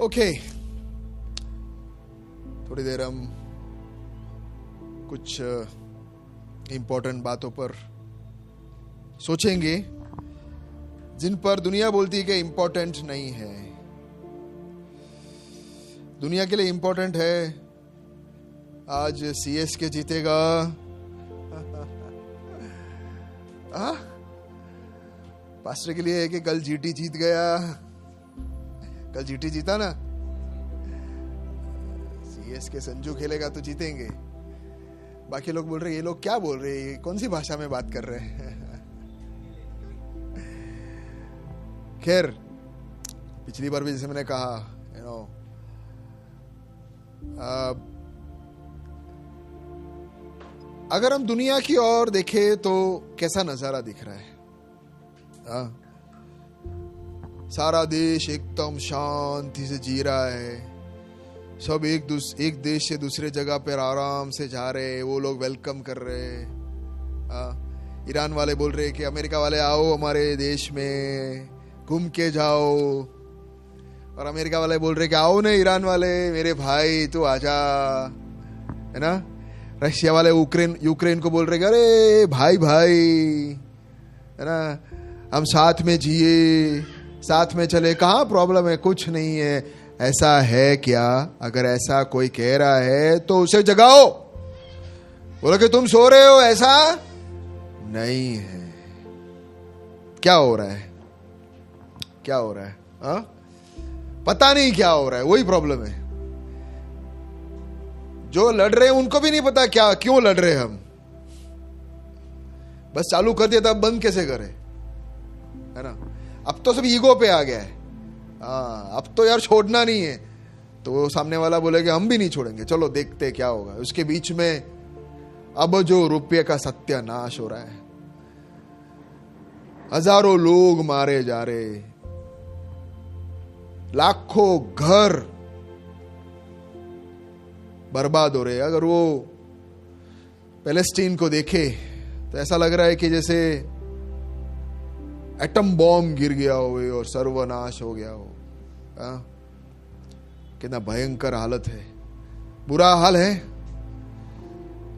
Okay, थोड़ी देर हम कुछ इंपॉर्टेंट बातों पर सोचेंगे जिन पर दुनिया बोलती है कि इंपॉर्टेंट नहीं है। दुनिया के लिए इंपॉर्टेंट है आज सीएसके जीतेगा, पास्टर के लिए है कि कल जीटी जीत गया, कल जीटी जीता ना, सीएसके संजू खेलेगा तो जीतेंगे। बाकी लोग बोल रहे ये लोग क्या बोल रहे हैं, कौन सी भाषा में बात कर रहे हैं। खैर, पिछली बार भी जैसे मैंने कहा, अगर हम दुनिया की ओर देखें तो कैसा नजारा दिख रहा है। सारा देश एकदम शांति से जी रहा है, सब एक देश से दूसरे जगह पर आराम से जा रहे हैं, वो लोग वेलकम कर रहे हैं। ईरान वाले बोल रहे हैं कि अमेरिका वाले आओ हमारे देश में घूम के जाओ, और अमेरिका वाले बोल रहे कि आओ ना ईरान वाले मेरे भाई तू आजा, है ना। रशिया वाले यूक्रेन को बोल रहे कि अरे भाई भाई, है ना, हम साथ में जिए, साथ में चले, कहाँ प्रॉब्लम है, कुछ नहीं है। ऐसा है क्या? अगर ऐसा कोई कह रहा है तो उसे जगाओ, बोलो कि तुम सो रहे हो, ऐसा नहीं है। क्या हो रहा है, क्या हो रहा है? पता नहीं क्या हो रहा है, वही प्रॉब्लम है। जो लड़ रहे हैं उनको भी नहीं पता क्या क्यों लड़ रहे हैं हम, बस चालू कर दिया था, अब बंद कैसे करें, है ना। अब तो सब ईगो पे आ गया है। अब तो यार छोड़ना नहीं है, तो सामने वाला बोलेगा हम भी नहीं छोड़ेंगे, चलो देखते क्या होगा। उसके बीच में अब जो रुपये का सत्यानाश हो रहा है, हजारों लोग मारे जा रहे, लाखों घर बर्बाद हो रहे। अगर वो पैलेस्टीन को देखे तो ऐसा लग रहा है कि जैसे एटम बॉम्ब गिर गया हो और सर्वनाश हो गया हो। कितना भयंकर हालत है, बुरा हाल है।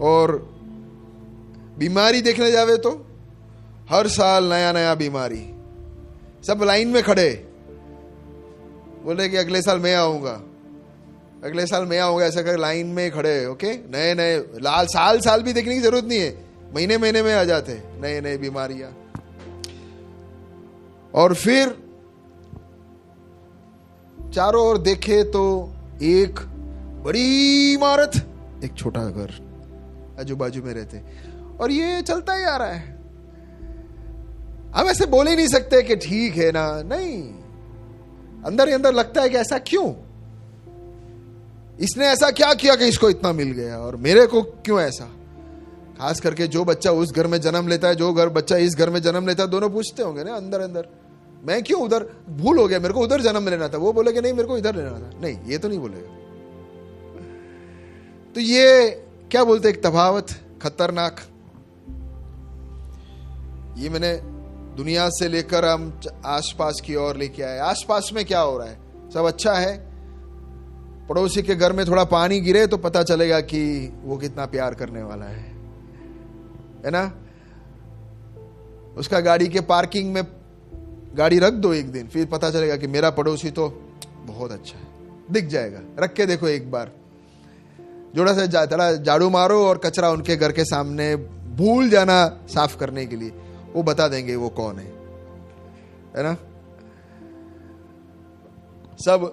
और बीमारी देखने जावे तो हर साल नया नया बीमारी, सब लाइन में खड़े, बोले कि अगले साल मैं आऊंगा, अगले साल मैं आऊंगा, ऐसा कर लाइन में खड़े। ओके, नए नए साल भी देखने की जरूरत नहीं है, महीने महीने में आ जाते नए नए बीमारियां। और फिर चारों ओर देखे तो एक बड़ी इमारत, एक छोटा घर आजू बाजू में रहते, और ये चलता ही आ रहा है। हम ऐसे बोल ही नहीं सकते कि ठीक है ना, नहीं, अंदर ही अंदर लगता है कि ऐसा क्यों, इसने ऐसा क्या किया कि इसको इतना मिल गया और मेरे को क्यों ऐसा। खास करके जो बच्चा उस घर में जन्म लेता है, जो बच्चा इस घर में जन्म लेता है, दोनों पूछते होंगे ना अंदर अंदर, मैं क्यों उधर, भूल हो गया, मेरे को उधर जन्म लेना था। वो बोलेगा नहीं मेरे को इधर लेना था, नहीं ये तो नहीं बोलेगा। तो ये क्या बोलते, एक तफावत, खतरनाक। ये मैंने दुनिया से लेकर हम आसपास की ओर लेके आए। आसपास में क्या हो रहा है, सब अच्छा है। पड़ोसी के घर में थोड़ा पानी गिरे तो पता चलेगा कि वो कितना प्यार करने वाला है ना। उसका गाड़ी के पार्किंग में गाड़ी रख दो एक दिन, फिर पता चलेगा कि मेरा पड़ोसी तो बहुत अच्छा है, दिख जाएगा। रख के देखो एक बार, जोड़ा से झाड़ू मारो और कचरा उनके घर के सामने भूल जाना साफ करने के लिए, वो बता देंगे वो कौन है ना। सब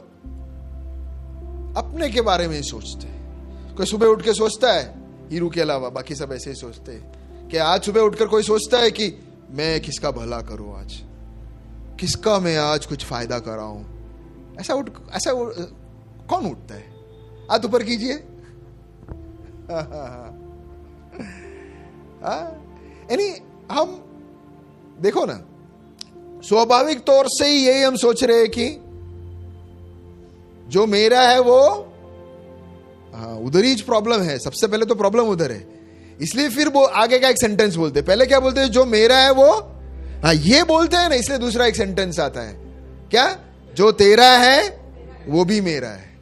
अपने के बारे में ही सोचते हैं। कोई सुबह उठ के सोचता है, हीरू के अलावा बाकी सब ऐसे ही सोचते हैं कि आज सुबह उठकर कोई सोचता है कि मैं किसका भला करूं, आज किसका मैं आज कुछ फायदा कराऊं। ऐसा कौन उठता है? हाथ ऊपर कीजिए। यानी हम देखो ना, स्वाभाविक तौर से ही यही हम सोच रहे हैं कि जो मेरा है वो, उधर ही प्रॉब्लम है। सबसे पहले तो प्रॉब्लम उधर है, इसलिए फिर वो आगे का एक सेंटेंस बोलते। पहले क्या बोलते हैं, जो मेरा है वो, ये बोलते हैं ना, इसलिए दूसरा एक सेंटेंस आता है, क्या, जो तेरा है वो भी मेरा है।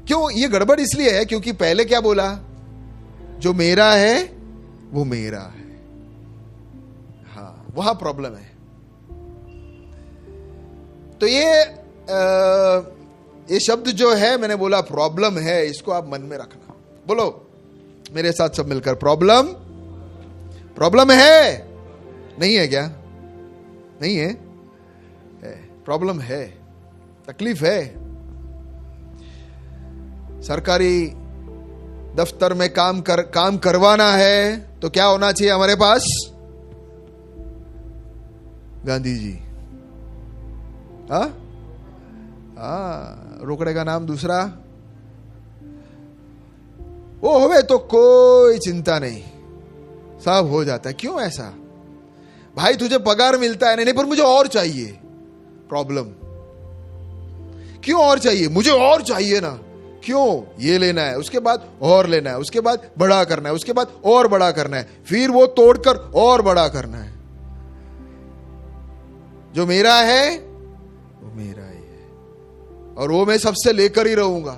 क्यों ये गड़बड़ इसलिए है क्योंकि पहले क्या बोला, जो मेरा है वो मेरा है। हाँ, वहां प्रॉब्लम है। तो ये शब्द जो है, मैंने बोला प्रॉब्लम है, इसको आप मन में रखना। बोलो मेरे साथ सब मिलकर, प्रॉब्लम। प्रॉब्लम है, नहीं है क्या? नहीं है, प्रॉब्लम है, तकलीफ है। सरकारी दफ्तर में काम करवाना है तो क्या होना चाहिए हमारे पास? गांधी जी। रोकड़े का नाम दूसरा, वो होवे तो कोई चिंता नहीं, सब हो जाता है। क्यों ऐसा? भाई तुझे पगार मिलता है, नहीं पर मुझे और चाहिए। प्रॉब्लम। क्यों और चाहिए? मुझे और चाहिए ना। क्यों? ये लेना है, उसके बाद और लेना है, उसके बाद बड़ा करना है, उसके बाद और बड़ा करना है, फिर वो तोड़कर और बड़ा करना है। जो मेरा है वो मेरा ही है, और वो मैं सबसे लेकर ही रहूंगा।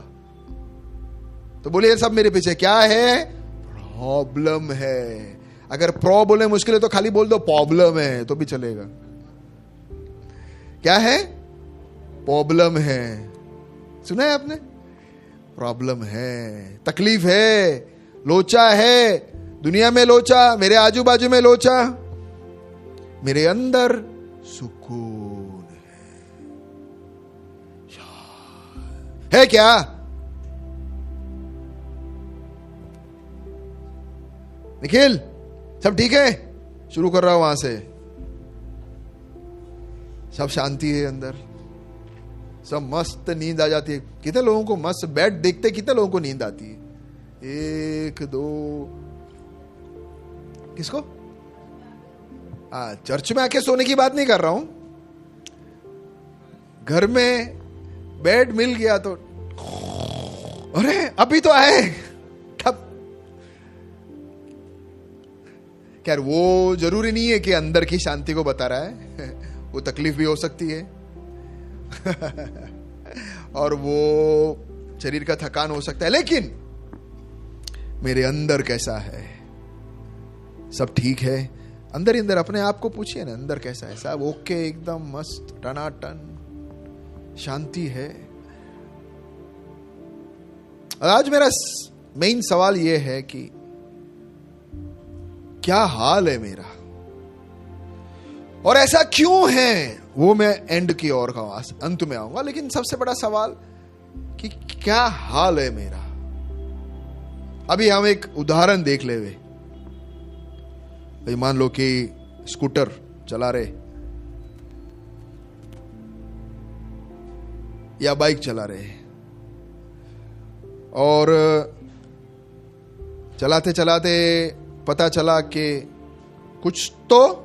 तो बोलिए सब मेरे पीछे क्या है? प्रॉब्लम है। अगर प्रो बोले मुश्किल है तो खाली बोल दो प्रॉब्लम है, तो भी चलेगा। क्या है? प्रॉब्लम है। सुना है आपने? प्रॉब्लम है, तकलीफ है, लोचा है। दुनिया में लोचा, मेरे आजू बाजू में लोचा, मेरे अंदर सुकून है क्या? निखिल सब ठीक है? शुरू कर रहा हूं वहां से। सब शांति है अंदर, सब मस्त नींद आ जाती है। कितने लोगों को मस्त बेड देखते, कितने लोगों को नींद आती है? 1 2। किसको? चर्च में आके सोने की बात नहीं कर रहा हूं। घर में बेड मिल गया तो अरे अभी तो आए तब। खैर वो जरूरी नहीं है कि अंदर की शांति को बता रहा है वो तकलीफ भी हो सकती है और वो शरीर का थकान हो सकता है, लेकिन मेरे अंदर कैसा है? सब ठीक है? अंदर ही अंदर अपने आप को पूछिए ना, अंदर कैसा है? सब ओके, एकदम मस्त टनाटन शांति है। आज मेरा मेन सवाल यह है कि क्या हाल है मेरा, और ऐसा क्यों है? वो मैं एंड की ओर का अंत में आऊंगा, लेकिन सबसे बड़ा सवाल कि क्या हाल है मेरा। अभी हम एक उदाहरण देख ले। भाई मान लो कि स्कूटर चला रहे या बाइक चला रहे, और चलाते चलाते पता चला कि कुछ तो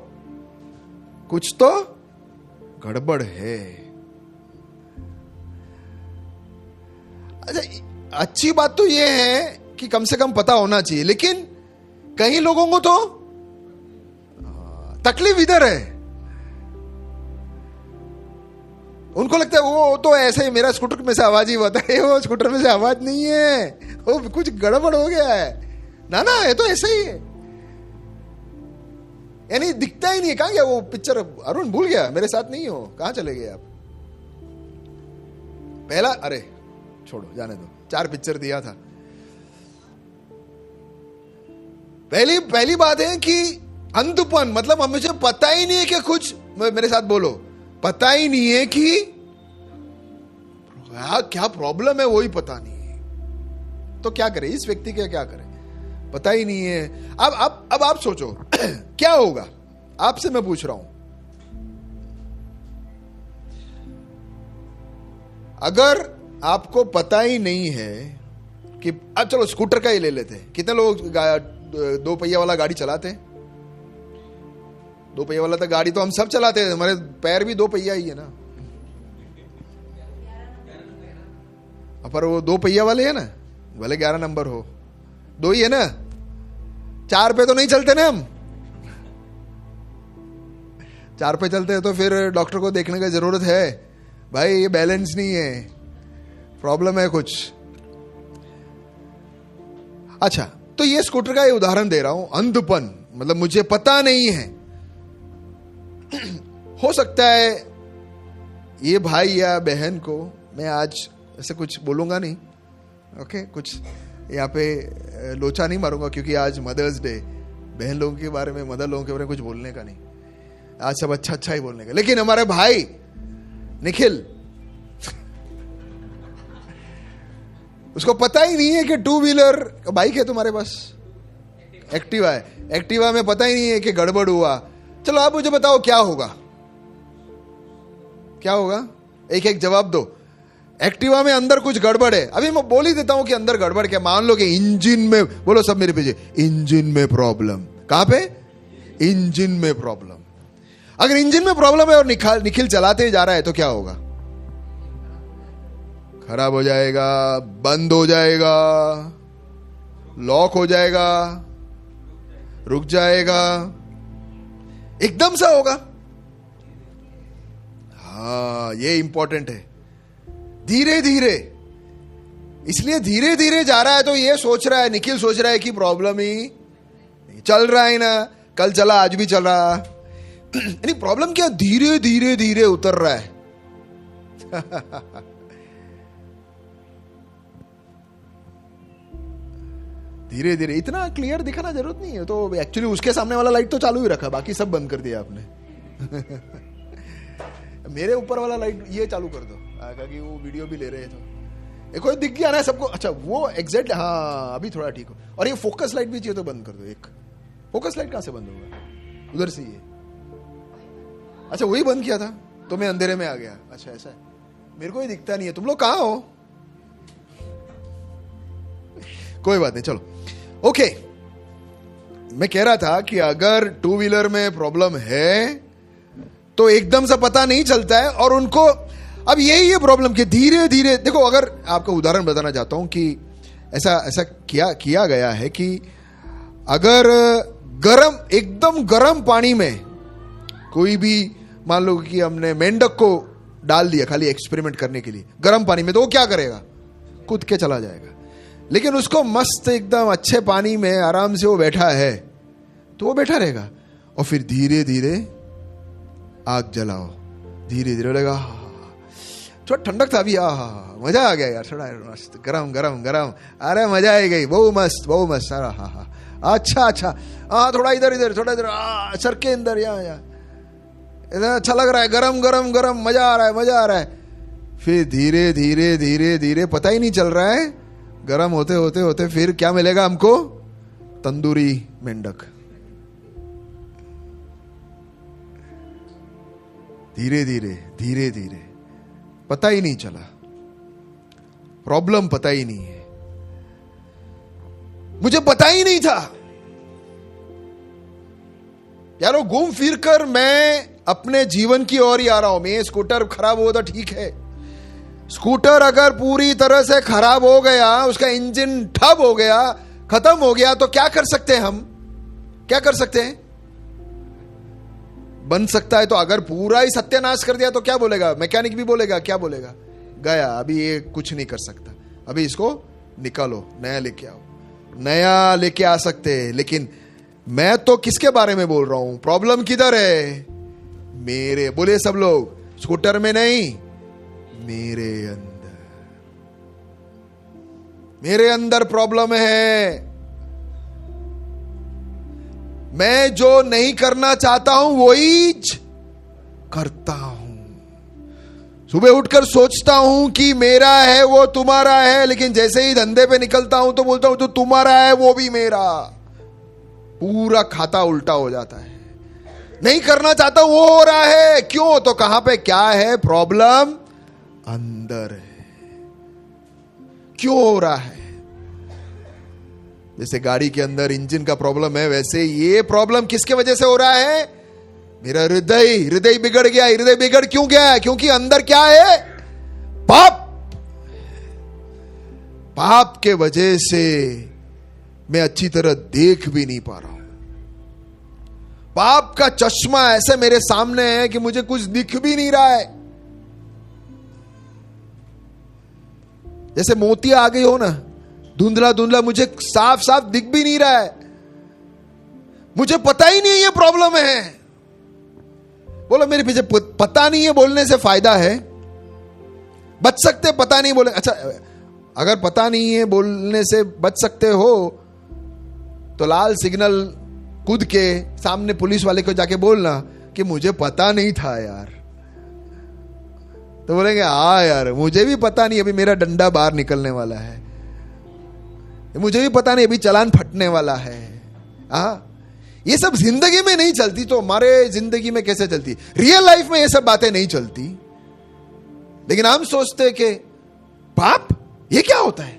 गड़बड़ है। अच्छा, अच्छी बात तो यह है कि कम से कम पता होना चाहिए, लेकिन कई लोगों को तो तकलीफ इधर है। उनको लगता है वो तो ऐसे ही मेरा स्कूटर में से आवाज ही होता है, वो स्कूटर में से आवाज नहीं है, वो कुछ गड़बड़ हो गया है। ना ये तो ऐसे ही है, यानी दिखता ही नहीं है। कहां गया वो पिक्चर? अरुण भूल गया, मेरे साथ नहीं हो, कहां चले गए आप? पहला, अरे छोड़ो जाने दो, 4 पिक्चर दिया था। पहली बात है कि अंधपन, मतलब मुझे पता ही नहीं है कि कुछ, मेरे साथ बोलो, पता ही नहीं है कि क्या प्रॉब्लम है, वो ही पता नहीं है। तो क्या करे इस व्यक्ति का? क्या करे? पता ही नहीं है। अब आप सोचो क्या होगा? आपसे मैं पूछ रहा हूं, अगर आपको पता ही नहीं है कि, अब चलो स्कूटर का ही ले लेते हैं। कितने लोग 2 पहिया वाला गाड़ी चलाते हैं? 2 पहिया वाला तो गाड़ी तो हम सब चलाते हैं, हमारे पैर भी 2 पहिया ही है ना। पर वो 2 पहिया वाले है ना, भले 11 नंबर हो, 2 ही है ना, 4 पे तो नहीं चलते ना हम। 4 पे चलते हैं तो फिर डॉक्टर को देखने की जरूरत है, भाई ये बैलेंस नहीं है, प्रॉब्लम है कुछ। अच्छा, तो ये स्कूटर का ये उदाहरण दे रहा हूं, अंधपन, मतलब मुझे पता नहीं है। हो सकता है ये भाई या बहन को, मैं आज ऐसे कुछ बोलूंगा नहीं, ओके, कुछ यहाँ पे लोचा नहीं मारूंगा, क्योंकि आज मदर्स डे, बहन लोगों के बारे में, मदर लोगों के बारे में कुछ बोलने का नहीं, आज सब अच्छा अच्छा ही बोलने का। लेकिन हमारे भाई निखिल, उसको पता ही नहीं है कि टू व्हीलर बाइक है तुम्हारे पास, एक्टिवा है, एक्टिवा में पता ही नहीं है कि गड़बड़ हुआ। चलो आप मुझे बताओ क्या होगा, क्या होगा, एक एक जवाब दो। एक्टिवा में अंदर कुछ गड़बड़ है, अभी मैं बोल ही देता हूं कि अंदर गड़बड़ क्या। मान लो कि इंजन में, बोलो सब मेरे पीछे, इंजन में प्रॉब्लम। कहां पे? इंजन में प्रॉब्लम। अगर इंजन में प्रॉब्लम है और निखिल चलाते जा रहा है तो क्या होगा? खराब हो जाएगा, बंद हो जाएगा, लॉक हो जाएगा, रुक जाएगा, एकदम सा होगा। हाँ, ये इंपॉर्टेंट है, धीरे धीरे। इसलिए धीरे धीरे जा रहा है तो ये सोच रहा है, निखिल सोच रहा है कि प्रॉब्लम ही चल रहा है ना, कल चला आज भी चल रहा। यानी प्रॉब्लम क्या, धीरे धीरे धीरे उतर रहा है। धीरे धीरे, इतना क्लियर दिखाना जरूरत नहीं है। तो एक्चुअली उसके सामने वाला लाइट तो चालू ही रखा, बाकी सब बंद कर दिया आपने। मेरे ऊपर वाला लाइट ये चालू कर दो, क्योंकि वो वीडियो भी ले रहे हैं तो कोई दिख गया ना सबको। अच्छा वो एग्जैक्ट, हाँ अभी थोड़ा ठीक हो। और ये फोकस लाइट भी चाहिए तो बंद कर दो। एक फोकस लाइट कहां से बंद होगा? उधर से ही है। अच्छा वही बंद किया था तो मैं अंधेरे में आ गया। अच्छा ऐसा है, मेरे को ही दिखता नहीं है। तुम लोग कहां हो? कोई बात नहीं, चलो ओके। मैं कह रहा था कि अगर टू व्हीलर में प्रॉब्लम है तो एकदम से पता नहीं चलता है। और उनको अब यही है प्रॉब्लम कि धीरे धीरे देखो। अगर आपको उदाहरण बताना चाहता हूं कि ऐसा किया गया है कि अगर गरम, एकदम गरम पानी में कोई भी, मान लो कि हमने मेंढक को डाल दिया खाली एक्सपेरिमेंट करने के लिए गरम पानी में, तो वो क्या करेगा? कूद के चला जाएगा। लेकिन उसको मस्त एकदम अच्छे पानी में आराम से वो बैठा है तो वो बैठा रहेगा। और फिर धीरे धीरे आग जलाओ, धीरे धीरे लगेगा थोड़ा ठंडक था अभी, मजा आ गया यार, थोड़ा मस्त गरम गरम गरम, अरे मजा आ गई, बहु मस्त बहु मस्त। हाँ, अच्छा अच्छा, हाँ थोड़ा इधर इधर, थोड़ा इधर, सर के अंदर, यहाँ अच्छा लग रहा है, गरम गरम गरम, मजा आ रहा है, मजा आ रहा है। फिर धीरे धीरे धीरे धीरे पता ही नहीं चल रहा है, गरम होते होते होते फिर क्या मिलेगा हमको? तंदूरी मेंढक। धीरे धीरे धीरे धीरे, पता ही नहीं चला, प्रॉब्लम पता ही नहीं है, मुझे पता ही नहीं था यारो। घूम फिर कर मैं अपने जीवन की ओर ही आ रहा हूं। मैं स्कूटर खराब हुआ था, ठीक है। स्कूटर अगर पूरी तरह से खराब हो गया, उसका इंजन ठप हो गया, खत्म हो गया, तो क्या कर सकते हैं हम? क्या कर सकते हैं? बन सकता है। तो अगर पूरा ही सत्यानाश कर दिया तो क्या बोलेगा? मैकेनिक भी बोलेगा, क्या बोलेगा? गया, अभी ये कुछ नहीं कर सकता, अभी इसको निकालो, नया लेके आओ। नया लेके आ सकते हैं, लेकिन मैं तो किसके बारे में बोल रहा हूं? प्रॉब्लम किधर है? मेरे, बोले सब लोग, स्कूटर में नहीं, मेरे अंदर। मेरे अंदर प्रॉब्लम है। मैं जो नहीं करना चाहता हूं वही करता हूं। सुबह उठकर सोचता हूं कि मेरा है वो तुम्हारा है, लेकिन जैसे ही धंधे पे निकलता हूं तो बोलता हूं जो तुम्हारा है वो भी मेरा। पूरा खाता उल्टा हो जाता है। नहीं करना चाहता वो हो रहा है, क्यों? तो कहां पे क्या है? प्रॉब्लम अंदर है। क्यों हो रहा है? जैसे गाड़ी के अंदर इंजन का प्रॉब्लम है, वैसे ये प्रॉब्लम किसके वजह से हो रहा है? मेरा हृदय बिगड़ गया। हृदय बिगड़ क्यों गया? क्योंकि अंदर क्या है? पाप। पाप के वजह से मैं अच्छी तरह देख भी नहीं पा रहा हूं। पाप का चश्मा ऐसे मेरे सामने है कि मुझे कुछ दिख भी नहीं रहा है। जैसे मोतिया आ गई हो ना, धुंधला धुंधला, मुझे साफ साफ दिख भी नहीं रहा है, मुझे पता ही नहीं ये प्रॉब्लम है। बोलो मेरे पीछे पता नहीं है बोलने से फायदा है? बच सकते पता नहीं बोले, अच्छा अगर पता नहीं है बोलने से बच सकते हो तो लाल सिग्नल कूद के सामने पुलिस वाले को जाके बोलना कि मुझे पता नहीं था यार, तो बोलेंगे हाँ यार मुझे भी पता नहीं, अभी मेरा डंडा बाहर निकलने वाला है, मुझे भी पता नहीं अभी चालान फटने वाला है। हाँ, ये सब जिंदगी में नहीं चलती तो हमारे जिंदगी में कैसे चलती? रियल लाइफ में ये सब बातें नहीं चलती, लेकिन हम सोचते कि पाप ये क्या होता है,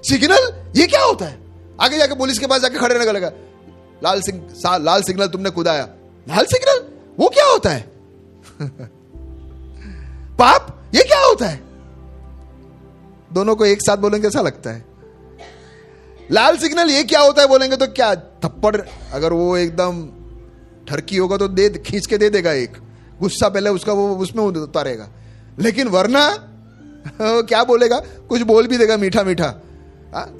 सिग्नल ये क्या होता है, आगे जाके पुलिस के पास जाके खड़े रहने लगा, लाल सिग्नल तुमने कूदाया, लाल सिग्नल वो क्या होता है? पाप ये क्या होता है? दोनों को एक साथ बोलेंगे ऐसा लगता है। लाल सिग्नल ये क्या होता है बोलेंगे तो क्या थप्पड़, अगर वो एकदम ठरकी होगा तो दे खींच के दे देगा, एक गुस्सा पहले उसका वो उसमें उतारेगा, लेकिन वरना क्या बोलेगा, कुछ बोल भी देगा मीठा मीठा।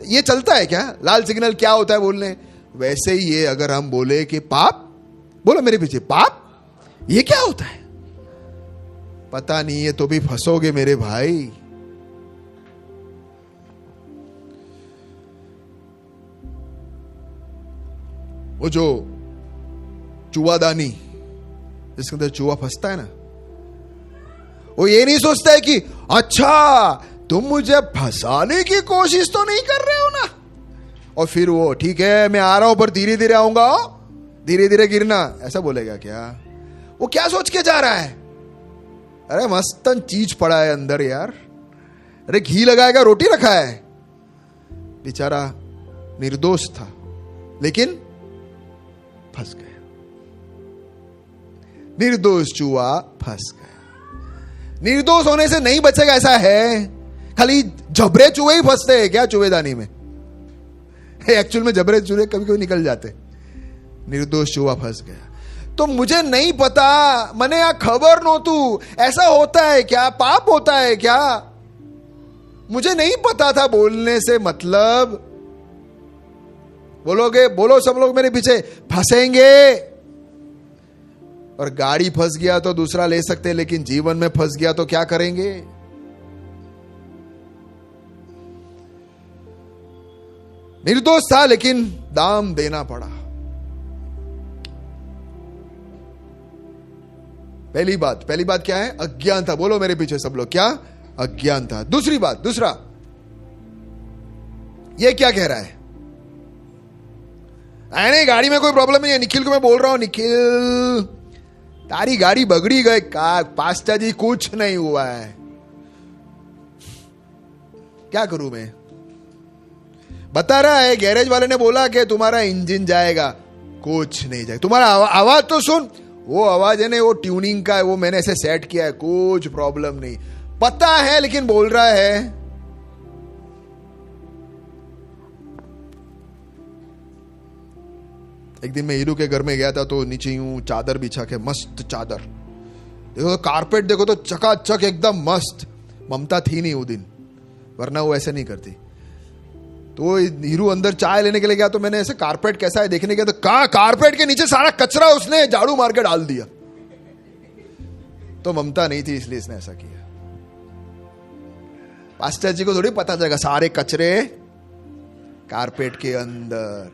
ये चलता है क्या? लाल सिग्नल क्या होता है बोलने? वैसे ही ये अगर हम बोले कि पाप, बोलो मेरे पीछे, पाप ये क्या होता है? पता नहीं है तो भी फंसोगे मेरे भाई। वो जो चूहादानी जिसके अंदर चूहा फंसता है ना, वो ये नहीं सोचता है कि अच्छा तुम मुझे फंसाने की कोशिश तो नहीं कर रहे हो ना, और फिर वो ठीक है मैं आ रहा हूं पर धीरे धीरे आऊंगा, धीरे धीरे गिरना, ऐसा बोलेगा क्या? वो क्या सोच के जा रहा है? अरे मस्तन चीज पड़ा है अंदर यार, अरे घी लगाएगा, रोटी रखा है। बेचारा निर्दोष था लेकिन फंस गया, निर्दोष चूहा फंस गया। निर्दोष होने से नहीं बचेगा ऐसा है, खाली जबरे चूहे ही फंसते हैं क्या चूहेदानी में? एक्चुअल में जबरे चूहे कभी कभी निकल जाते। निर्दोष चूहा फंस गया। तो मुझे नहीं पता, मने या खबर नो तू, ऐसा होता है क्या? पाप होता है क्या? मुझे नहीं पता था बोलने से मतलब। बोलोगे, बोलो सब लोग मेरे पीछे, फंसेंगे। और गाड़ी फंस गया तो दूसरा ले सकते, लेकिन जीवन में फंस गया तो क्या करेंगे? निर्दोष था लेकिन दाम देना पड़ा। पहली बात क्या है? अज्ञान था। बोलो मेरे पीछे सब लोग, क्या? अज्ञान था। दूसरी बात, दूसरा ये क्या कह रहा है? नहीं, गाड़ी में कोई प्रॉब्लम नहीं है। निखिल को मैं बोल रहा हूं, निखिल तारी गाड़ी बगड़ी गई का, पास्ता जी कुछ नहीं हुआ है, क्या करूं मैं? बता रहा है गैरेज वाले ने बोला कि तुम्हारा इंजन जाएगा, कुछ नहीं जाएगा। तुम्हारा आवाज तो सुन, वो आवाज है ना, वो ट्यूनिंग का है, वो मैंने ऐसे सेट किया है, कुछ प्रॉब्लम नहीं। पता है लेकिन बोल रहा है। एक दिन मैं हीरू के घर में गया था तो नीचे यूं चादर बिछा के, मस्त चादर, देखो तो कारपेट देखो तो चकाचक एकदम मस्त। ममता थी नहीं वो दिन, वरना वो ऐसे नहीं करती। तो हीरू अंदर चाय लेने के लिए गया तो मैंने ऐसे कारपेट कैसा है देखने गया तो कारपेट के नीचे सारा कचरा उसने झाड़ू मार के डाल दिया। तो ममता नहीं थी इसलिए इसने ऐसा किया। पास्टर जी को थोड़ी पता चलेगा सारे कचरे कारपेट के अंदर।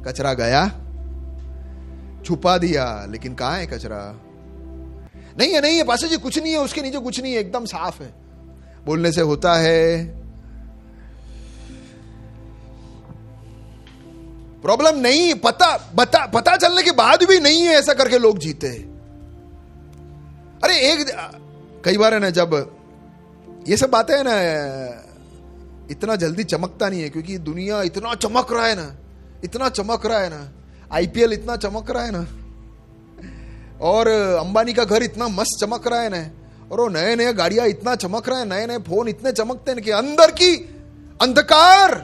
कचरा गया, छुपा दिया, लेकिन कहां है कचरा? नहीं है, नहीं है पास्टर जी, कुछ नहीं है, उसके नीचे कुछ नहीं है, एकदम साफ है। बोलने से होता है? प्रॉब्लम नहीं, पता चलने के बाद भी नहीं है, ऐसा करके लोग जीते हैं। अरे कई बार है ना, जब ये सब बातें है ना, इतना जल्दी चमकता नहीं है, क्योंकि दुनिया इतना चमक रहा है ना, इतना चमक रहा है ना, आईपीएल इतना चमक रहा है ना, और अंबानी का घर इतना मस्त चमक रहा है ना, और वो नए नए गाड़ियां इतना चमक रहा है, नए नए फोन इतने चमकते हैं कि अंदर की अंधकार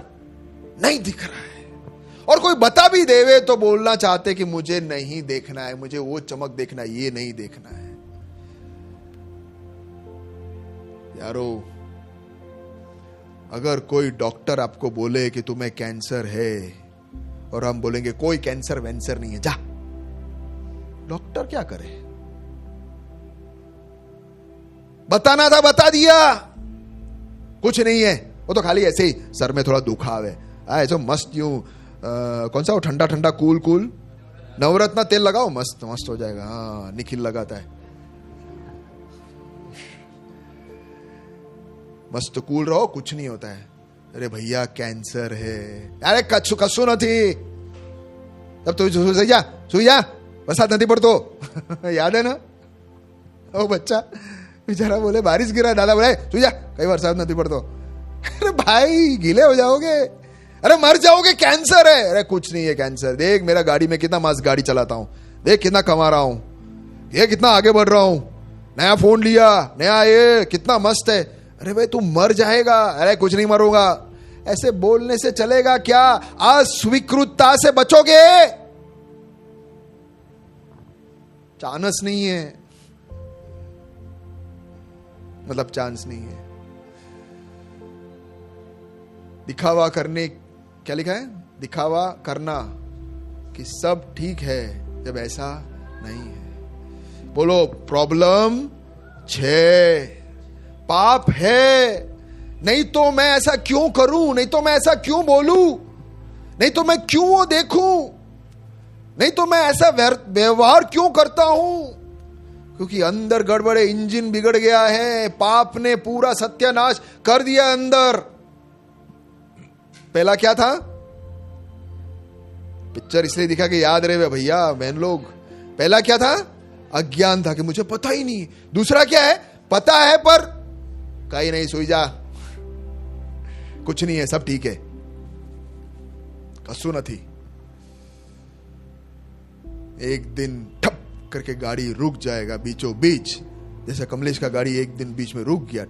नहीं दिख रहा है। और कोई बता भी देवे तो बोलना चाहते कि मुझे नहीं देखना है, मुझे वो चमक देखना है, ये नहीं देखना है। यारो अगर कोई डॉक्टर आपको बोले कि तुम्हें कैंसर है और हम बोलेंगे कोई कैंसर वैंसर नहीं है, जा, डॉक्टर क्या करे? बताना था बता दिया, कुछ नहीं है, वो तो खाली ऐसे ही सर में थोड़ा दुखाव है, ऐसे मस्त यूं कौन सा वो ठंडा ठंडा कूल कूल नवरत्न तेल लगाओ, मस्त मस्त हो जाएगा। हाँ, निखिल लगाता है, मस्त कूल रहो, कुछ नहीं होता है। अरे भैया कैंसर है, अरे कछु नहीं, तब तो सुई जा बरसात नदी पर तो याद है ना वो बच्चा बेचारा, बोले बारिश गिरा, दादा बोले सुई जा कई बरसात नदी पर तो। अरे भाई गीले हो जाओगे, अरे मर जाओगे, कैंसर है। अरे कुछ नहीं है कैंसर, देख मेरा गाड़ी में कितना मस्त गाड़ी चलाता हूं, देख कितना कमा रहा हूं, ये कितना आगे बढ़ रहा हूं, नया फोन लिया, नया ये कितना मस्त है। अरे भाई तू मर जाएगा। अरे कुछ नहीं मरूंगा। ऐसे बोलने से चलेगा क्या? अस्वीकृतता से बचोगे, चांस नहीं है, मतलब चांस नहीं है। दिखावा करने, क्या लिखा है? दिखावा करना कि सब ठीक है जब ऐसा नहीं है। बोलो प्रॉब्लम 6 पाप है, नहीं तो मैं ऐसा क्यों करूं, नहीं तो मैं ऐसा क्यों बोलूं, नहीं तो मैं क्यों वो देखूं, नहीं तो मैं ऐसा व्यवहार क्यों करता हूं, क्योंकि अंदर गड़बड़े, इंजन बिगड़ गया है, पाप ने पूरा सत्यानाश कर दिया अंदर। पहला क्या था? पिक्चर इसलिए दिखा कि याद रहे भैया बहन लोग। पहला क्या था? अज्ञान था कि मुझे पता ही नहीं। दूसरा क्या है? पता है पर कहीं नहीं, सोई जा, कुछ नहीं है, सब ठीक है, कसू न थी। एक दिन ठप करके गाड़ी रुक जाएगा बीचों बीच, जैसे कमलेश का गाड़ी एक दिन बीच में रुक गया।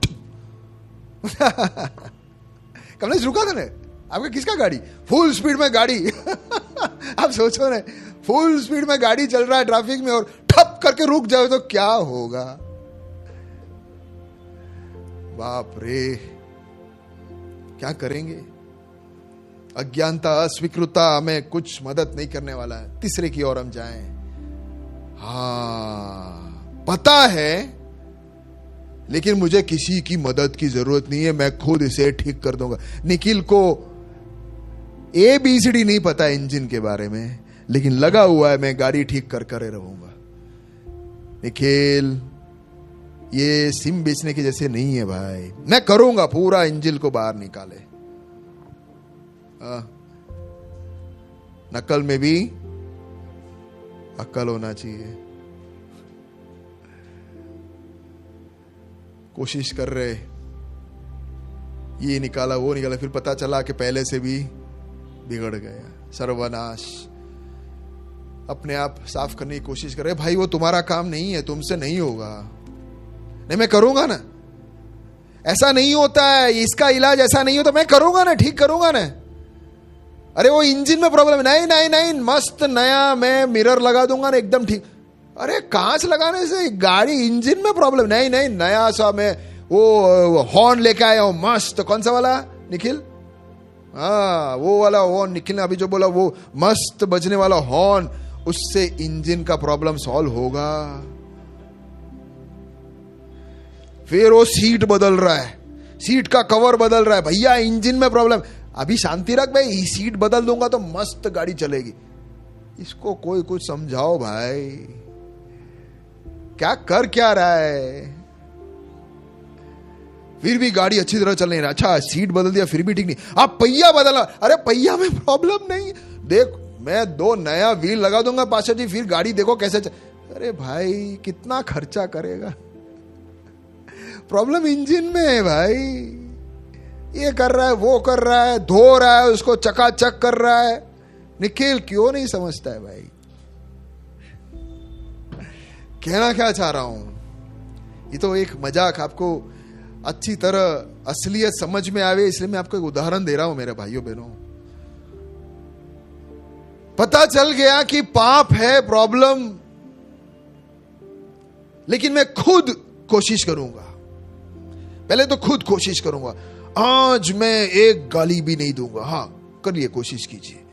कमलेश रुका था ना आपका? किसका गाड़ी? फुल स्पीड में गाड़ी आप सोचो ना, फुल स्पीड में गाड़ी चल रहा है ट्रैफिक में और ठप करके रुक जाए तो क्या होगा? बाप रे, क्या करेंगे? अज्ञानता, अस्वीकृतता हमें कुछ मदद नहीं करने वाला है। तीसरे की ओर हम जाएं। हाँ, पता है लेकिन मुझे किसी की मदद की जरूरत नहीं है, मैं खुद इसे ठीक कर दूंगा। निखिल को ABCD नहीं पता इंजन के बारे में, लेकिन लगा हुआ है मैं गाड़ी ठीक कर कर रहूंगा। निखिल ये सिम बेचने के जैसे नहीं है भाई, मैं करूंगा, पूरा इंजन को बाहर निकाले। नकल में भी अक्ल होना चाहिए। कोशिश कर रहे, ये निकाला वो निकाला, फिर पता चला कि पहले से भी बिगड़ गया, सर्वनाश। अपने आप साफ करने की कोशिश कर रहे। भाई वो तुम्हारा काम नहीं है, तुमसे नहीं होगा। नहीं मैं करूंगा ना, ऐसा नहीं होता है, इसका इलाज ऐसा नहीं होता, मैं करूंगा ना, ठीक करूंगा ना। अरे वो इंजन में प्रॉब्लम है, नहीं नहीं नहीं, मस्त नया मैं मिरर लगा दूंगा ना, एकदम ठीक। अरे कांच लगाने से गाड़ी, इंजन में प्रॉब्लम, नहीं नहीं, नया सा मैं वो हॉर्न लेके आया हूं मस्त। कौन सा वाला निखिल? हाँ वो वाला हॉर्न निखिल ने अभी जो बोला, वो मस्त बजने वाला हॉर्न, उससे इंजन का प्रॉब्लम सॉल्व होगा। फिर वो सीट बदल रहा है, सीट का कवर बदल रहा है, भैया इंजन में प्रॉब्लम। अभी शांति रख भाई, सीट बदल दूंगा तो मस्त गाड़ी चलेगी। इसको कोई कुछ समझाओ भाई, क्या कर क्या रहा है? फिर भी गाड़ी अच्छी तरह चल नहीं रहा। अच्छा सीट बदल दिया फिर भी ठीक नहीं, आप पहिया बदला। अरे पहिया में प्रॉब्लम नहीं, देख मैं 2 नया व्हील लगा दूंगा पाशा जी, फिर गाड़ी देखो कैसे अरे भाई कितना खर्चा करेगा? प्रॉब्लम इंजन में है भाई। ये कर रहा है, वो कर रहा है, धो रहा है, उसको चकाचक कर रहा है। निखिल क्यों नहीं समझता है भाई? कहना क्या चाह रहा हूं, ये तो एक मजाक, आपको अच्छी तरह असलियत समझ में आवे इसलिए मैं आपको एक उदाहरण दे रहा हूं मेरे भाइयों बहनों। पता चल गया कि पाप है प्रॉब्लम, लेकिन मैं खुद कोशिश करूंगा। पहले तो खुद कोशिश करूंगा। आज मैं एक गाली भी नहीं दूंगा, हाँ करिए, कोशिश कीजिए।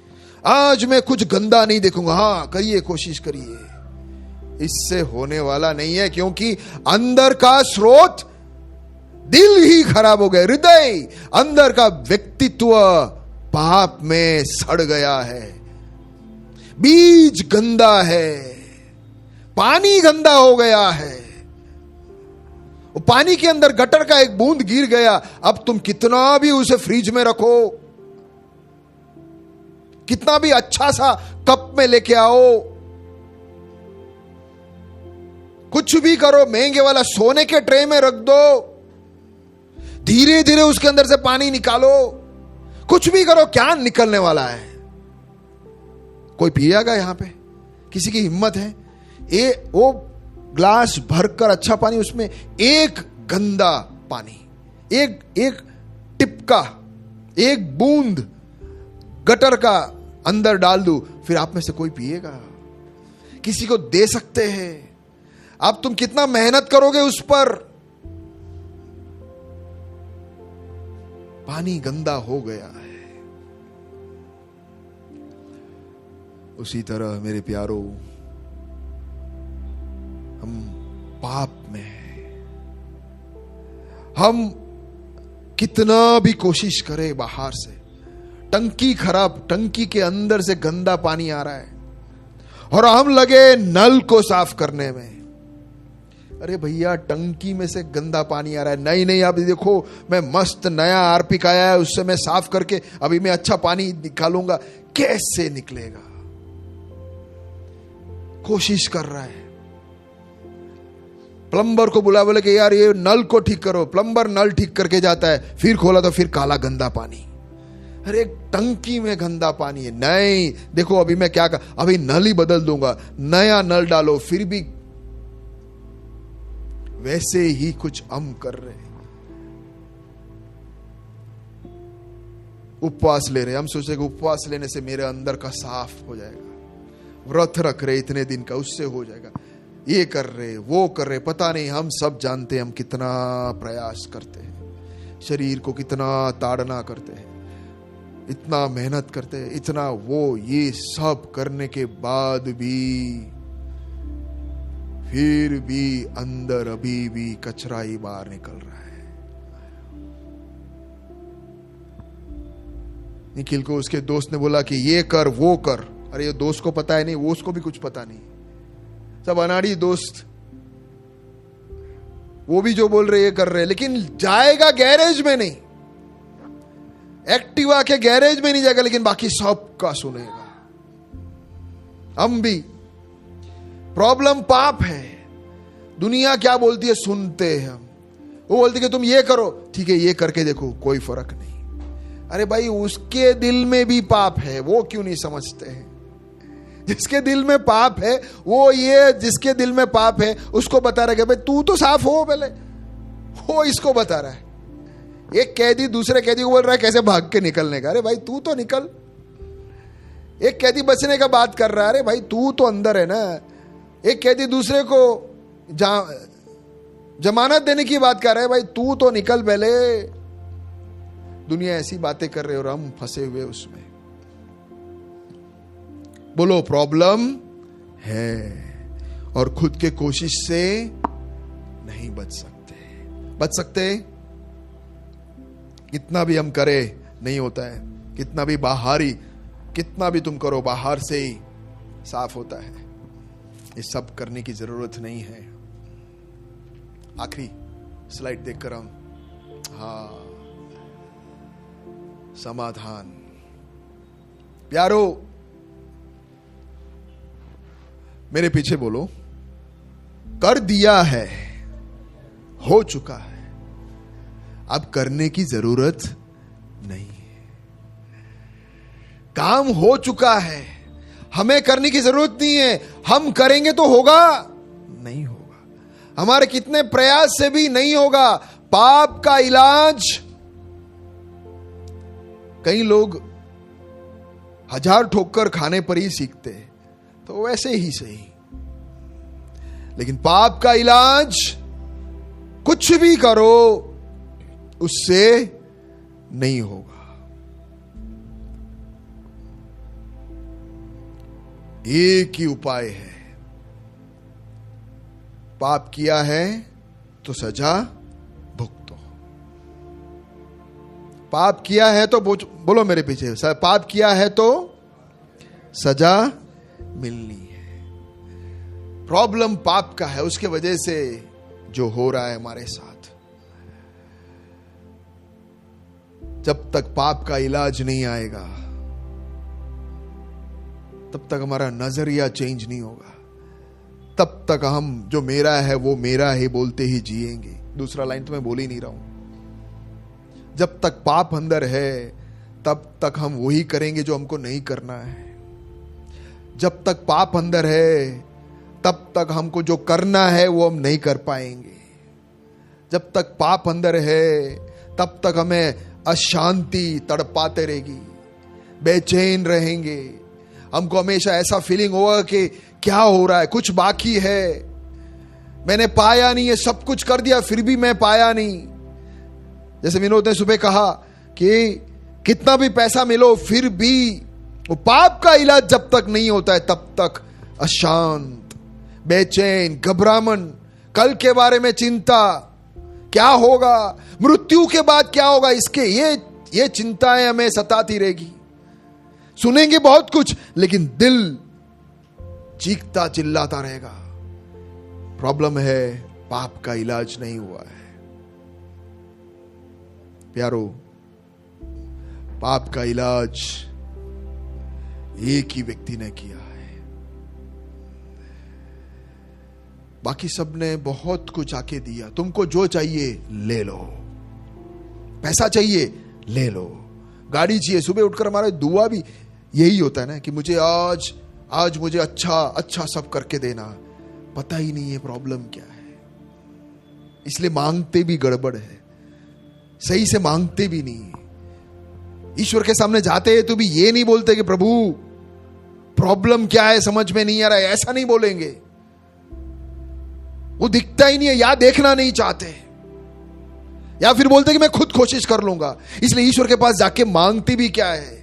आज मैं कुछ गंदा नहीं देखूंगा, हाँ करिए, कोशिश करिए। इससे होने वाला नहीं है, क्योंकि अंदर का स्रोत दिल ही खराब हो गया, हृदय, अंदर का व्यक्तित्व पाप में सड़ गया है, बीज गंदा है, पानी गंदा हो गया है। वो पानी के अंदर गटर का एक बूंद गिर गया, अब तुम कितना भी उसे फ्रिज में रखो, कितना भी अच्छा सा कप में लेके आओ, कुछ भी करो, महंगे वाला सोने के ट्रे में रख दो, धीरे धीरे उसके अंदर से पानी निकालो, कुछ भी करो, क्या निकलने वाला है? कोई पिएगा यहां पे? किसी की हिम्मत है? वो ग्लास भरकर अच्छा पानी, उसमें एक गंदा पानी, एक टिपका, एक बूंद गटर का अंदर डाल दूं, फिर आप में से कोई पिएगा? किसी को दे सकते हैं? अब तुम कितना मेहनत करोगे उस पर? पानी गंदा हो गया है। उसी तरह मेरे प्यारो, हम पाप में हैं। हम कितना भी कोशिश करें बाहर से, टंकी खराब, टंकी के अंदर से गंदा पानी आ रहा है और हम लगे नल को साफ करने में। अरे भैया, टंकी में से गंदा पानी आ रहा है, नहीं नहीं आप देखो, मैं मस्त नया हार्पिक आया है, उससे मैं साफ करके अभी मैं अच्छा पानी निकालूंगा। कैसे निकलेगा? कोशिश कर रहा है, प्लम्बर को बुला, बोले कि यार ये नल को ठीक करो, प्लम्बर नल ठीक करके जाता है, फिर खोला तो फिर काला गंदा पानी। अरे टंकी में गंदा पानी है, नहीं देखो अभी मैं क्या कर, अभी नल ही बदल दूंगा, नया नल डालो, फिर भी वैसे ही कुछ हम कर रहे हैं। उपवास ले रहे, हम सोचे कि उपवास लेने से मेरे अंदर का साफ हो जाएगा, व्रत रख रहे इतने दिन का, उससे हो जाएगा, ये कर रहे वो कर रहे, पता नहीं। हम सब जानते हैं हम कितना प्रयास करते हैं, शरीर को कितना ताड़ना करते हैं, इतना मेहनत करते हैं, इतना वो, ये सब करने के बाद भी फिर भी अंदर अभी भी कचरा ही बाहर निकल रहा है। निखिल को उसके दोस्त ने बोला कि ये कर वो कर, अरे ये दोस्त को पता है नहीं, वो उसको भी कुछ पता नहीं, सब अनाड़ी दोस्त, वो भी जो बोल रहे ये कर रहे, लेकिन जाएगा गैरेज में नहीं, एक्टिवा के गैरेज में नहीं जाएगा, लेकिन बाकी सबका सुनेगा। हम भी, प्रॉब्लम पाप है। दुनिया क्या बोलती है सुनते हैं हम, वो बोलती है कि तुम ये करो, ठीक है ये करके देखो, कोई फर्क नहीं। अरे भाई, उसके दिल में भी पाप है, वो क्यों नहीं समझते हैं? जिसके दिल में पाप है वो, ये जिसके दिल में पाप है उसको बता रहा है कि भाई तू तो साफ हो पहले, वो इसको बता रहा है। एक कैदी दूसरे कैदी को बोल रहा है कैसे भाग के निकलने का, अरे भाई तू तो निकल। एक कैदी बचने का बात कर रहा है, अरे भाई तू तो अंदर है ना। एक कैदी दूसरे को जमानत देने की बात कर रहा है, भाई तू तो निकल पहले। दुनिया ऐसी बातें कर रहे और हम फंसे हुए उसमें। बोलो प्रॉब्लम है और खुद के कोशिश से नहीं बच सकते। बच सकते? कितना भी हम करें नहीं होता है, कितना भी बाहरी, कितना भी तुम करो बाहर से ही साफ होता है। ये सब करने की जरूरत नहीं है। आखिरी स्लाइड देखकर हम, हाँ, समाधान। प्यारो मेरे पीछे बोलो, कर दिया है, हो चुका है, अब करने की जरूरत नहीं है। काम हो चुका है, हमें करने की जरूरत नहीं है। हम करेंगे तो होगा? नहीं होगा, हमारे कितने प्रयास से भी नहीं होगा। पाप का इलाज, कई लोग 1000 ठोकर खाने पर ही सीखते हैं, तो वैसे ही सही। लेकिन पाप का इलाज, कुछ भी करो उससे नहीं होगा। एक ही उपाय है, पाप किया है तो सजा भुगतो। पाप किया है तो बोलो मेरे पीछे, पाप किया है तो सजा मिलनी है। प्रॉब्लम पाप का है, उसके वजह से जो हो रहा है हमारे साथ। जब तक पाप का इलाज नहीं आएगा तब तक हमारा नजरिया चेंज नहीं होगा, तब तक हम जो मेरा है वो मेरा है बोलते ही जिएंगे। दूसरा लाइन तो मैं बोल ही नहीं रहा हूं। जब तक पाप अंदर है तब तक हम वही करेंगे जो हमको नहीं करना है। जब तक पाप अंदर है तब तक हमको जो करना है वो हम नहीं कर पाएंगे। जब तक पाप अंदर है तब तक हमें अशांति तड़पाते रहेगी, बेचैन रहेंगे। हमको हमेशा ऐसा फीलिंग होगा कि क्या हो रहा है, कुछ बाकी है, मैंने पाया नहीं है, सब कुछ कर दिया फिर भी मैं पाया नहीं। जैसे विनोद ने सुबह कहा कि कितना भी पैसा मिलो फिर भी वो पाप का इलाज जब तक नहीं होता है तब तक अशांत, बेचैन, घबराहट, कल के बारे में चिंता, क्या होगा, मृत्यु के बाद क्या होगा, इसके ये चिंताएं हमें सताती रहेगी। सुनेंगे बहुत कुछ लेकिन दिल चीखता चिल्लाता रहेगा। प्रॉब्लम है पाप का इलाज नहीं हुआ है। प्यारो, पाप का इलाज एक ही व्यक्ति ने किया है। बाकी सबने बहुत कुछ आके दिया, तुमको जो चाहिए ले लो, पैसा चाहिए ले लो, गाड़ी चाहिए। सुबह उठकर हमारा दुआ भी यही होता है ना कि मुझे आज मुझे अच्छा सब करके देना। पता ही नहीं है प्रॉब्लम क्या है, इसलिए मांगते भी गड़बड़ है, सही से मांगते भी नहीं। ईश्वर के सामने जाते हैं तो भी ये नहीं बोलते कि प्रभु प्रॉब्लम क्या है समझ में नहीं आ रहा है, ऐसा नहीं बोलेंगे। वो दिखता ही नहीं है या देखना नहीं चाहते, या फिर बोलते कि मैं खुद कोशिश कर लूंगा। इसलिए ईश्वर के पास जाके मांगते भी क्या है,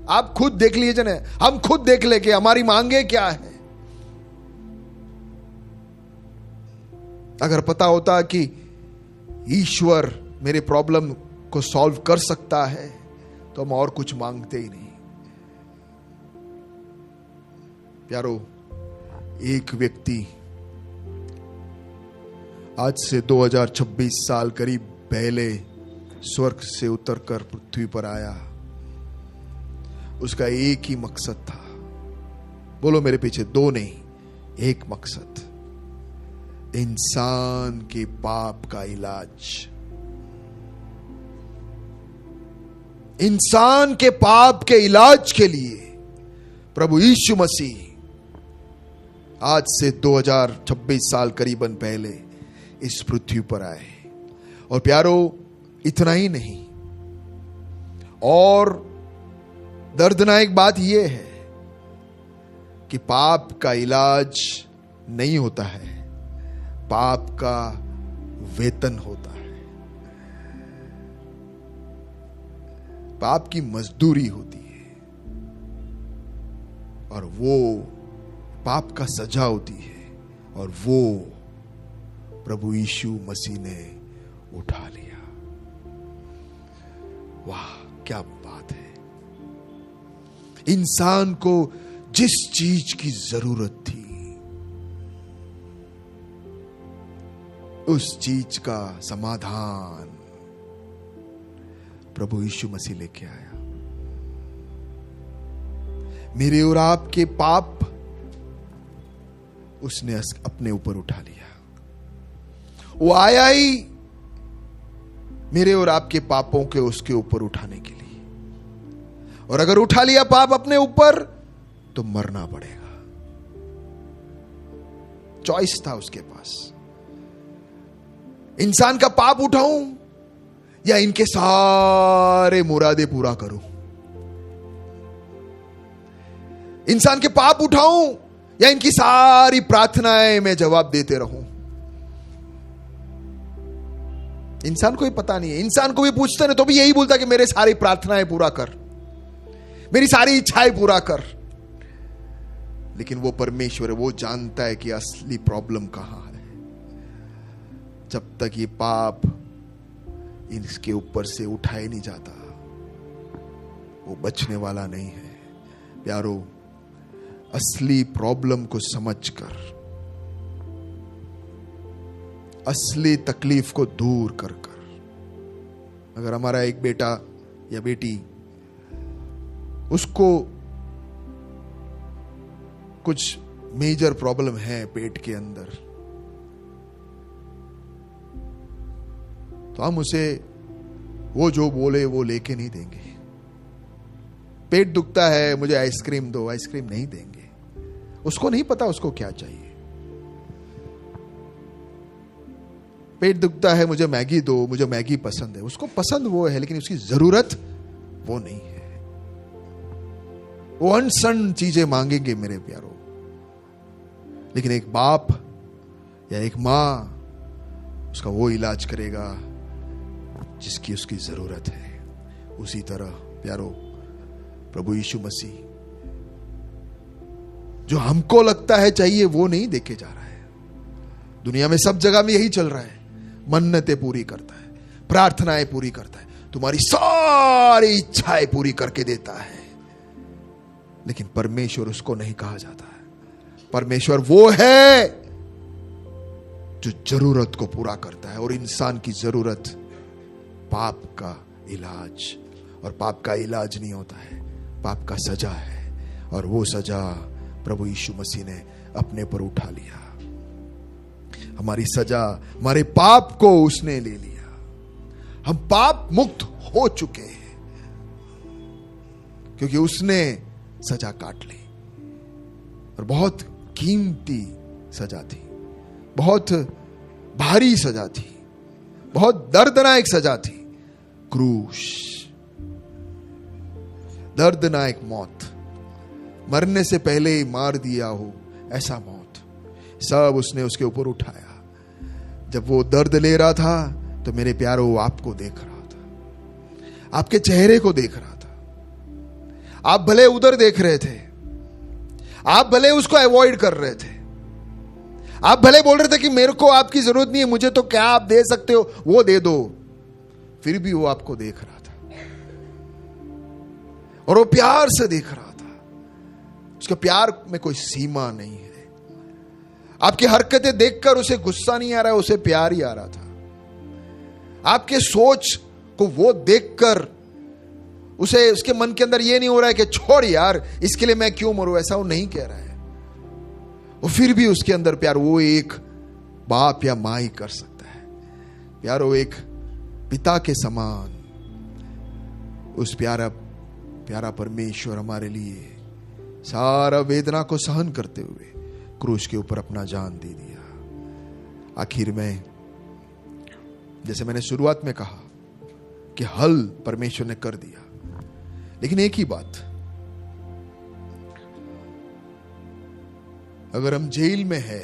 आप खुद देख लीजिए ना, हम खुद देख ले कि हमारी मांगे क्या है। अगर पता होता कि ईश्वर मेरे प्रॉब्लम को सॉल्व कर सकता है तो हम और कुछ मांगते ही नहीं। प्यारो, एक व्यक्ति आज से 2026 साल करीब पहले स्वर्ग से उतरकर पृथ्वी पर आया। उसका एक ही मकसद था, बोलो मेरे पीछे, दो नहीं, एक मकसद, इंसान के पाप का इलाज। इंसान के पाप के इलाज के लिए प्रभु यीशु मसीह आज से 2026 साल करीबन पहले इस पृथ्वी पर आए। और प्यारो, इतना ही नहीं, और दर्दनाक बात यह है कि पाप का इलाज नहीं होता है, पाप का वेतन होता है, पाप की मजदूरी होती है, और वो पाप का सजा होती है, और वो प्रभु यीशु मसीह ने उठा लिया। वाह, क्या बात है। इंसान को जिस चीज की जरूरत थी उस चीज का समाधान प्रभु यीशु मसीह लेके आया। मेरे और आपके पाप उसने अपने ऊपर उठा लिया। वो आया ही मेरे और आपके पापों के उसके ऊपर उठाने के लिए, और अगर उठा लिया पाप अपने ऊपर तो मरना पड़ेगा। चॉइस था उसके पास, इंसान का पाप उठाऊं या इनके सारे मुरादे पूरा करूं, इंसान के पाप उठाऊं या इनकी सारी प्रार्थनाएं मैं जवाब देते रहूं। इंसान को भी पता नहीं है, इंसान को भी पूछते ना तो भी यही बोलता कि मेरे सारी प्रार्थनाएं पूरा कर, मेरी सारी इच्छाएं पूरा कर। लेकिन वो परमेश्वर है, वो जानता है कि असली प्रॉब्लम कहां है। जब तक ये पाप इसके ऊपर से उठाया नहीं जाता, वो बचने वाला नहीं है। प्यारो, असली प्रॉब्लम को समझकर, असली तकलीफ को दूर कर कर, अगर हमारा एक बेटा या बेटी, उसको कुछ मेजर प्रॉब्लम है पेट के अंदर, तो हम उसे वो जो बोले वो लेके नहीं देंगे। पेट दुखता है, मुझे आइसक्रीम दो, आइसक्रीम नहीं देंगे। उसको नहीं पता उसको क्या चाहिए। पेट दुखता है, मुझे मैगी दो, मुझे मैगी पसंद है, उसको पसंद वो है, लेकिन उसकी जरूरत वो नहीं है। वो अनसन चीजें मांगेंगे मेरे प्यारो। लेकिन एक बाप या एक मां उसका वो इलाज करेगा जिसकी उसकी जरूरत है। उसी तरह प्यारो, प्रभु यीशु मसीह जो हमको लगता है चाहिए वो नहीं देके जा रहा है। दुनिया में सब जगह में यही चल रहा है, मन्नतें पूरी करता है, प्रार्थनाएं पूरी करता है, तुम्हारी सारी इच्छाएं पूरी करके देता है। लेकिन परमेश्वर उसको नहीं कहा जाता है। परमेश्वर वो है जो जरूरत को पूरा करता है। और इंसान की जरूरत पाप का इलाज, और पाप का इलाज नहीं होता है, पाप का सजा है। और वो सजा प्रभु यीशु मसीह ने अपने पर उठा लिया। हमारी सजा, हमारे पाप को उसने ले लिया। हम पाप मुक्त हो चुके हैं क्योंकि उसने सजा काट ली। और बहुत कीमती सजा थी, बहुत भारी सजा थी, बहुत दर्दनाक सजा थी। क्रूस, दर्दनाक मौत, मरने से पहले ही मार दिया हो ऐसा मौत, सब उसने उसके ऊपर उठाया। जब वो दर्द ले रहा था तो मेरे प्यारो वो आपको देख रहा था, आपके चेहरे को देख रहा था। आप भले उधर देख रहे थे, आप भले उसको अवॉइड कर रहे थे, आप भले बोल रहे थे कि मेरे को आपकी जरूरत नहीं है, मुझे तो क्या आप दे सकते हो वो दे दो, फिर भी वो आपको देख रहा था और वो प्यार से देख रहा था। उसके प्यार में कोई सीमा नहीं है। आपकी हरकतें देखकर उसे गुस्सा नहीं आ रहा है, उसे प्यार ही आ रहा था। आपके सोच को वो देखकर उसे, उसके मन के अंदर ये नहीं हो रहा है कि छोड़ यार, इसके लिए मैं क्यों मरूं, ऐसा वो नहीं कह रहा है। वो फिर भी उसके अंदर प्यार, वो एक बाप या मां ही कर सकता है। प्यार वो एक पिता के समान, उस प्यारा प्यारा परमेश्वर हमारे लिए सारा वेदना को सहन करते हुए क्रूस के ऊपर अपना जान दे दिया। आखिर में जैसे मैंने शुरुआत में कहा कि हल परमेश्वर ने कर दिया, लेकिन एक ही बात, अगर हम जेल में है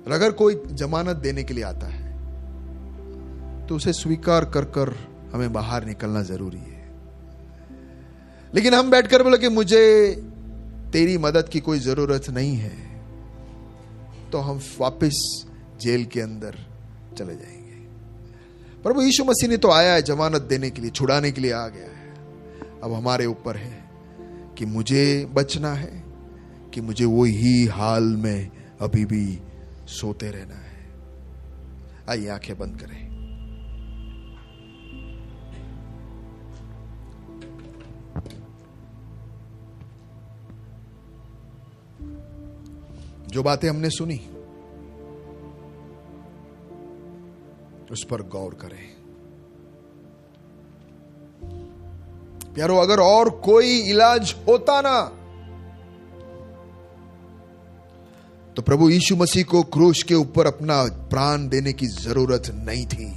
और अगर कोई जमानत देने के लिए आता है तो उसे स्वीकार कर कर हमें बाहर निकलना जरूरी है। लेकिन हम बैठकर बोले कि मुझे तेरी मदद की कोई जरूरत नहीं है, तो हम वापस जेल के अंदर चले जाएंगे। प्रभु यीशु मसीह ने तो आया है जमानत देने के लिए, छुड़ाने के लिए आ गया है। अब हमारे ऊपर है कि मुझे बचना है कि मुझे वो ही हाल में अभी भी सोते रहना है। आइए आंखें बंद करें। जो बातें हमने सुनी उस पर गौर करें। प्यारो, अगर और कोई इलाज होता ना तो प्रभु यीशु मसीह को क्रूस के ऊपर अपना प्राण देने की जरूरत नहीं थी।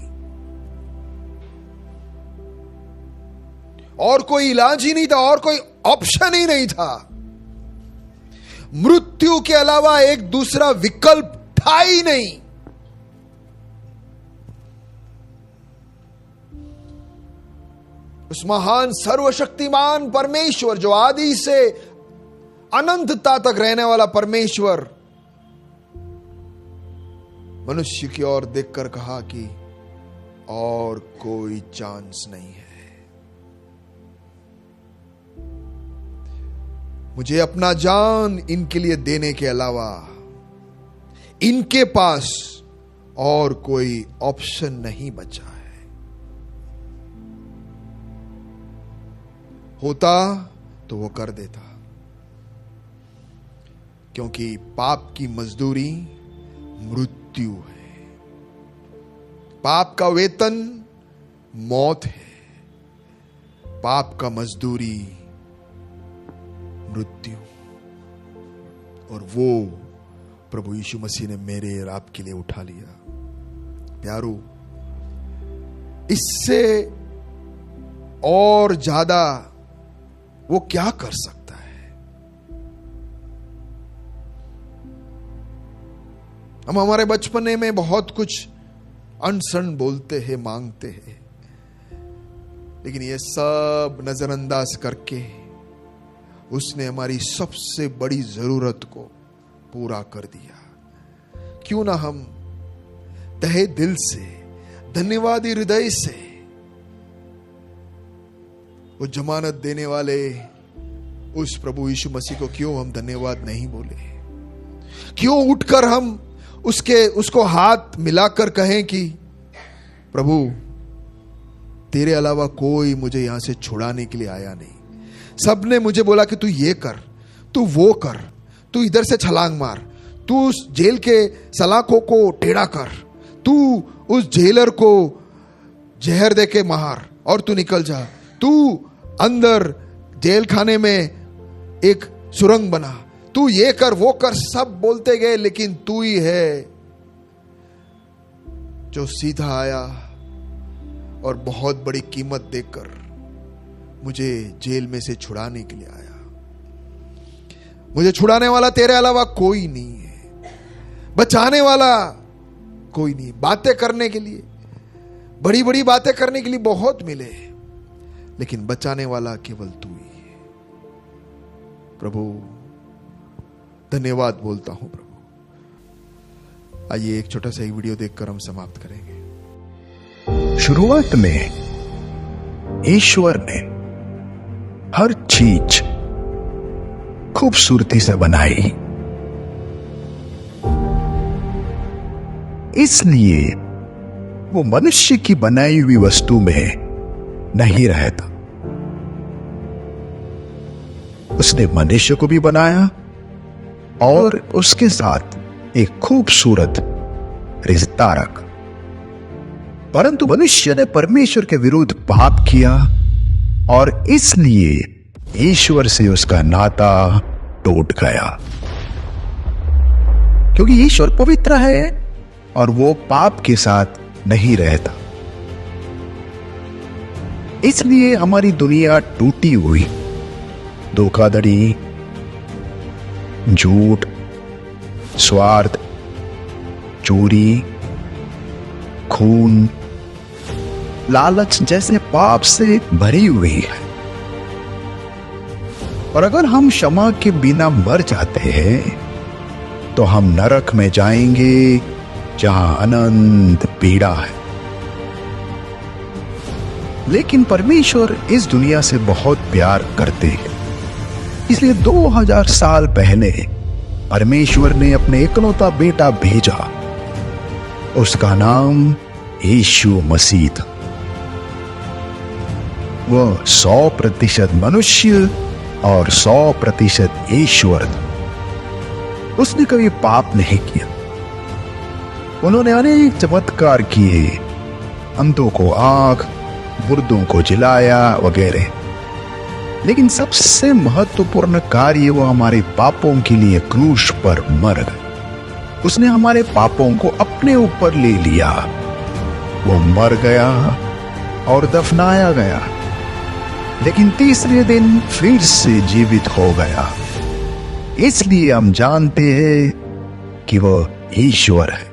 और कोई इलाज ही नहीं था, और कोई ऑप्शन ही नहीं था। मृत्यु के अलावा एक दूसरा विकल्प था ही नहीं। उस महान सर्वशक्तिमान परमेश्वर जो आदि से अनंतता तक रहने वाला परमेश्वर मनुष्य की ओर देखकर कहा कि और कोई चांस नहीं है। मुझे अपना जान इनके लिए देने के अलावा इनके पास और कोई ऑप्शन नहीं बचा है। होता तो वो कर देता, क्योंकि पाप की मजदूरी मृत्यु है, पाप का वेतन मौत है, पाप का मजदूरी मृत्यु। और वो प्रभु यीशु मसीह ने मेरे और आपके लिए उठा लिया। प्यारो, इससे और ज्यादा वो क्या कर सकता है? हम हमारे बचपने में बहुत कुछ अनसन बोलते हैं, मांगते हैं, लेकिन ये सब नजरअंदाज करके उसने हमारी सबसे बड़ी जरूरत को पूरा कर दिया। क्यों ना हम तहे दिल से, धन्यवादी हृदय से वो जमानत देने वाले उस प्रभु यीशु मसीह को क्यों हम धन्यवाद नहीं बोले? क्यों उठकर हम उसको हाथ मिलाकर कहें कि प्रभु, तेरे अलावा कोई मुझे यहां से छुड़ाने के लिए आया नहीं। सबने मुझे बोला कि तू ये कर, तू वो कर, तू इधर से छलांग मार, तू उस जेल के सलाखों को टेढ़ा कर, तू उस जेलर को जहर दे के मार और तू निकल जा, तू अंदर जेल खाने में एक सुरंग बना, तू ये कर वो कर। सब बोलते गए, लेकिन तू ही है जो सीधा आया और बहुत बड़ी कीमत देकर मुझे जेल में से छुड़ाने के लिए आया। मुझे छुड़ाने वाला तेरे अलावा कोई नहीं है, बचाने वाला कोई नहीं। बातें करने के लिए, बड़ी बड़ी बातें करने के लिए बहुत मिले, लेकिन बचाने वाला केवल तू ही है। प्रभु, धन्यवाद बोलता हूं प्रभु। आइए एक छोटा सा एक वीडियो देखकर हम समाप्त करेंगे। शुरुआत में ईश्वर ने हर चीज खूबसूरती से बनाई, इसलिए वो मनुष्य की बनाई हुई वस्तु में नहीं रहता। उसने मनुष्य को भी बनाया और उसके साथ एक खूबसूरत रिश्ता रखा। परंतु मनुष्य ने परमेश्वर के विरुद्ध पाप किया और इसलिए ईश्वर से उसका नाता टूट गया। क्योंकि ईश्वर पवित्र है और वो पाप के साथ नहीं रहता, इसलिए हमारी दुनिया टूटी हुई, धोखाधड़ी, झूठ, स्वार्थ, चोरी, खून, लालच जैसे पाप से भरी हुई है। और अगर हम क्षमा के बिना मर जाते हैं तो हम नरक में जाएंगे, जहां अनंत पीड़ा है। लेकिन परमेश्वर इस दुनिया से बहुत प्यार करते हैं, इसलिए 2000 साल पहले परमेश्वर ने अपने इकलौता बेटा भेजा। उसका नाम यीशु मसीह था। वह 100% मनुष्य और 100% ईश्वर था। उसने कभी पाप नहीं किया। उन्होंने अनेक चमत्कार किए, अंधों को आंख, मुर्दों को जिलाया वगैरह, लेकिन सबसे महत्वपूर्ण कार्य वो हमारे पापों के लिए क्रूस पर मर गए। उसने हमारे पापों को अपने ऊपर ले लिया। वो मर गया और दफनाया गया, लेकिन तीसरे दिन फिर से जीवित हो गया। इसलिए हम जानते हैं कि वह ईश्वर है।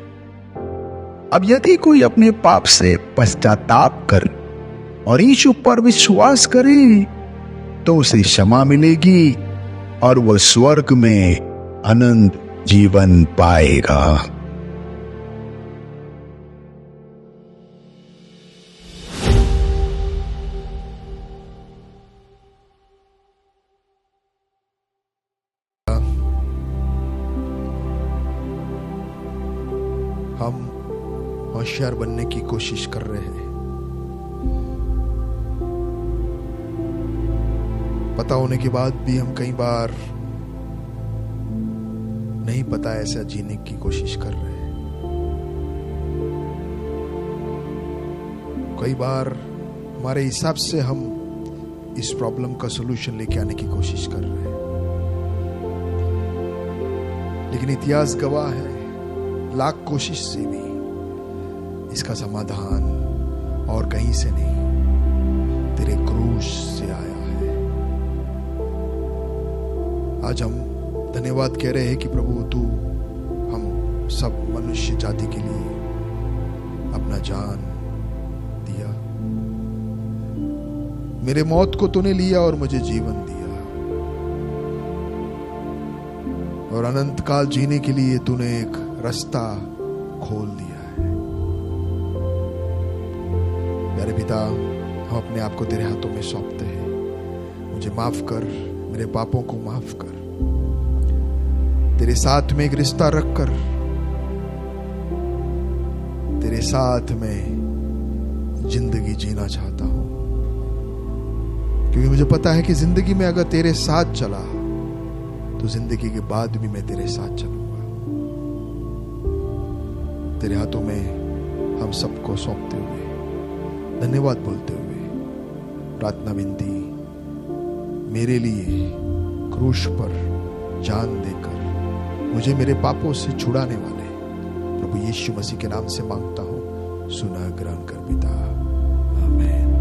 अब यदि कोई अपने पाप से पश्चाताप कर और यीशु पर विश्वास करे तो उसे क्षमा मिलेगी और वह स्वर्ग में अनंत जीवन पाएगा। हम होशियार बनने की कोशिश कर रहे हैं, पता होने के बाद भी हम कई बार नहीं पता ऐसा जीने की कोशिश कर रहे हैं। कई बार हमारे हिसाब से हम इस प्रॉब्लम का सलूशन लेके आने की कोशिश कर रहे हैं, लेकिन इतिहास गवाह है, लाख कोशिश से भी इसका समाधान और कहीं से नहीं, तेरे क्रूस से आया है। आज हम धन्यवाद कह रहे हैं कि प्रभु तू हम सब मनुष्य जाति के लिए अपना जान दिया। मेरे मौत को तूने लिया और मुझे जीवन दिया, और अनंत काल जीने के लिए तूने एक रास्ता खोल दिया है। प्यारे पिता, हम अपने आप को तेरे हाथों में सौंपते हैं। मुझे माफ कर, मेरे पापों को माफ कर। तेरे साथ में एक रिश्ता रखकर तेरे साथ में जिंदगी जीना चाहता हूं, क्योंकि मुझे पता है कि जिंदगी में अगर तेरे साथ चला तो जिंदगी के बाद भी मैं तेरे साथ चलूंगा। तेरे हाथों में हम सबको सौंपते हुए, धन्यवाद बोलते हुए, प्रार्थना विनती, मेरे लिए क्रूस पर जान देकर मुझे मेरे पापों से छुड़ाने वाले प्रभु यीशु मसीह के नाम से मांगता हूं, सुना ग्रहण कर पिता, आमीन।